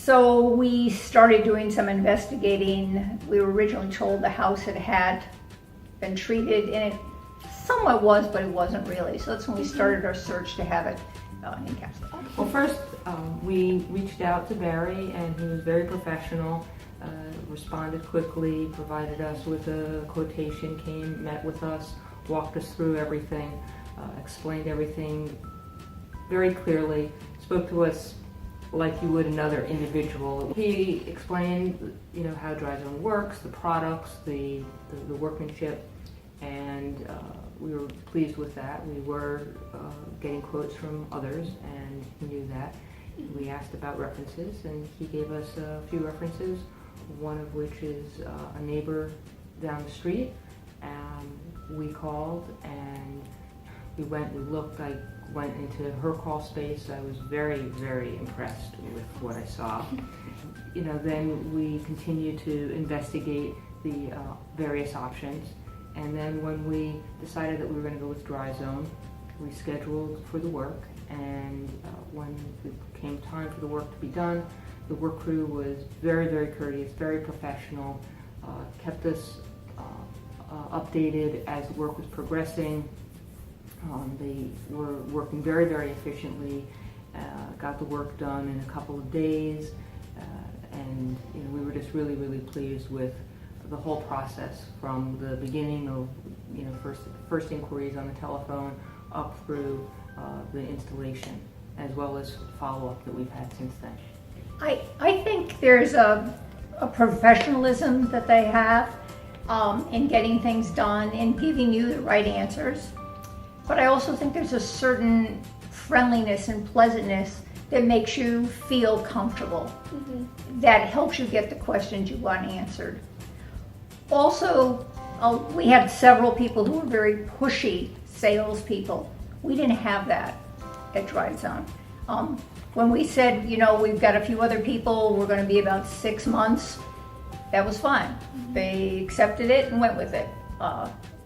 So we started doing some investigating. We were originally told the house had been treated, and it somewhat was, but it wasn't really. So that's when we started our search to have it encapsulated. Well, first we reached out to Barry, and he was very professional, responded quickly, provided us with a quotation, came, met with us, walked us through everything, explained everything very clearly, spoke to us like you would another individual. He explained, how DryZone works, the products, the workmanship, and we were pleased with that. We were getting quotes from others, and he knew that. We asked about references, and he gave us a few references, one of which is a neighbor down the street. We called, and we looked. I went into her crawl space. I was very, very impressed with what I saw. Then we continued to investigate the various options. And then when we decided that we were going to go with DryZone, we scheduled for the work. And when it came time for the work to be done, the work crew was very, very courteous, very professional, kept us updated as the work was progressing. They were working very, very efficiently, got the work done in a couple of days, and we were just really, really pleased with the whole process from the beginning of first inquiries on the telephone up through the installation, as well as follow-up that we've had since then. I think there's a professionalism that they have in getting things done and giving you the right answers. But I also think there's a certain friendliness and pleasantness that makes you feel comfortable, that helps you get the questions you want answered. Also, we had several people who were very pushy salespeople. We didn't have that at DryZone. When we said, we've got a few other people, we're going to be about 6 months, that was fine. They accepted it and went with it.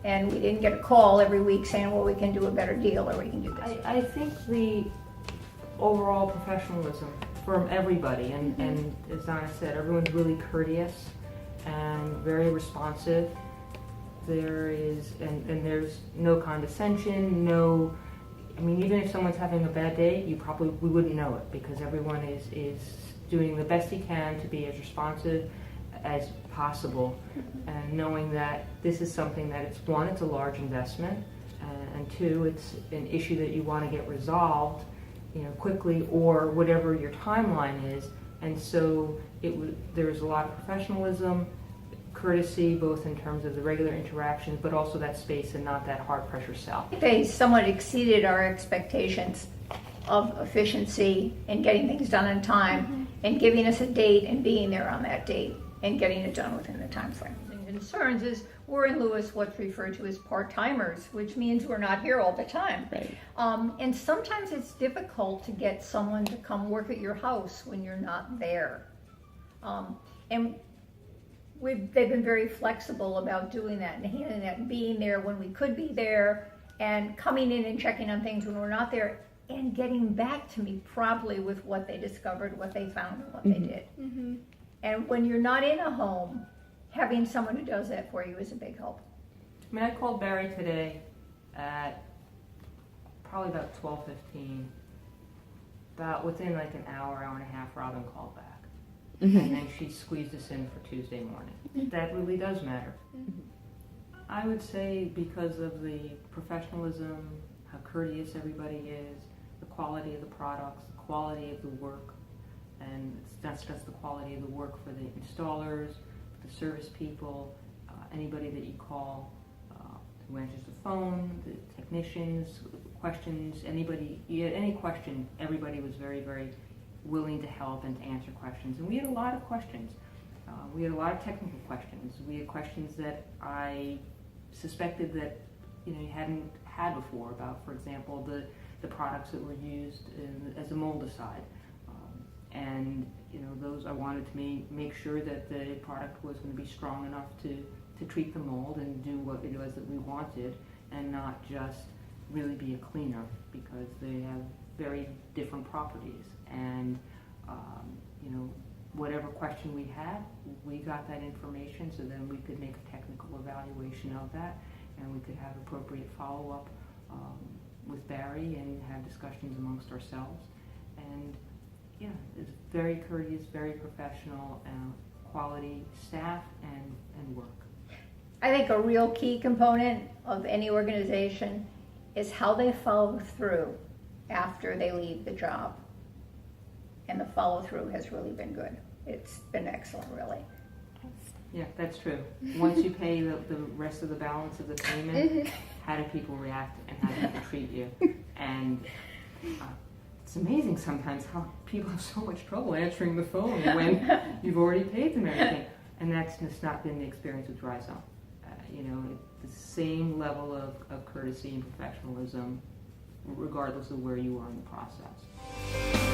And we didn't get a call every week saying, well, we can do a better deal or we can do this. I think the overall professionalism from everybody, and as Donna said, everyone's really courteous and very responsive. There's no condescension, even if someone's having a bad day, we wouldn't know it, because everyone is doing the best he can to be as responsive as possible, and knowing that this is something that it's a large investment, and two, it's an issue that you want to get resolved, quickly, or whatever your timeline is. And so there's a lot of professionalism, courtesy, both in terms of the regular interactions, but also that space and not that hard pressure sell. They somewhat exceeded our expectations of efficiency and getting things done in time, and giving us a date and being there on that date and getting it done within the time frame. The concerns is we're in Lewes what's referred to as part-timers, which means we're not here all the time. Right. And sometimes it's difficult to get someone to come work at your house when you're not there. And they've been very flexible about doing that and handling that and being there when we could be there, and coming in and checking on things when we're not there, and getting back to me promptly with what they discovered, what they found, and what they did. And when you're not in a home, having someone who does that for you is a big help. I called Barry today at probably about 12:15. About within like an hour and a half, Robin called back. And then she squeezed us in for Tuesday morning. That really does matter. I would say because of the professionalism, how courteous everybody is, the quality of the products, the quality of the work, and that's just the quality of the work for the installers, the service people, anybody that you call who answers the phone, the technicians, questions, anybody, you had any question, everybody was very, very willing to help and to answer questions. And we had a lot of questions. We had a lot of technical questions. We had questions that I suspected that you hadn't had before about, for example, the products that were used as a moldicide. And those I wanted to make sure that the product was going to be strong enough to treat the mold and do what it was that we wanted, and not just really be a cleaner, because they have very different properties. And whatever question we had, we got that information, so then we could make a technical evaluation of that, and we could have appropriate follow-up with Barry and have discussions amongst ourselves. And yeah, it's very courteous, very professional, quality staff and work. I think a real key component of any organization is how they follow through after they leave the job. And the follow through has really been good. It's been excellent, really. Yeah, that's true. Once you pay the rest of the balance of the payment, how do people react and how do people treat you? And it's amazing sometimes how people have so much trouble answering the phone when you've already paid them everything. And that's just not been the experience with DryZone. The same level of courtesy and professionalism, regardless of where you are in the process.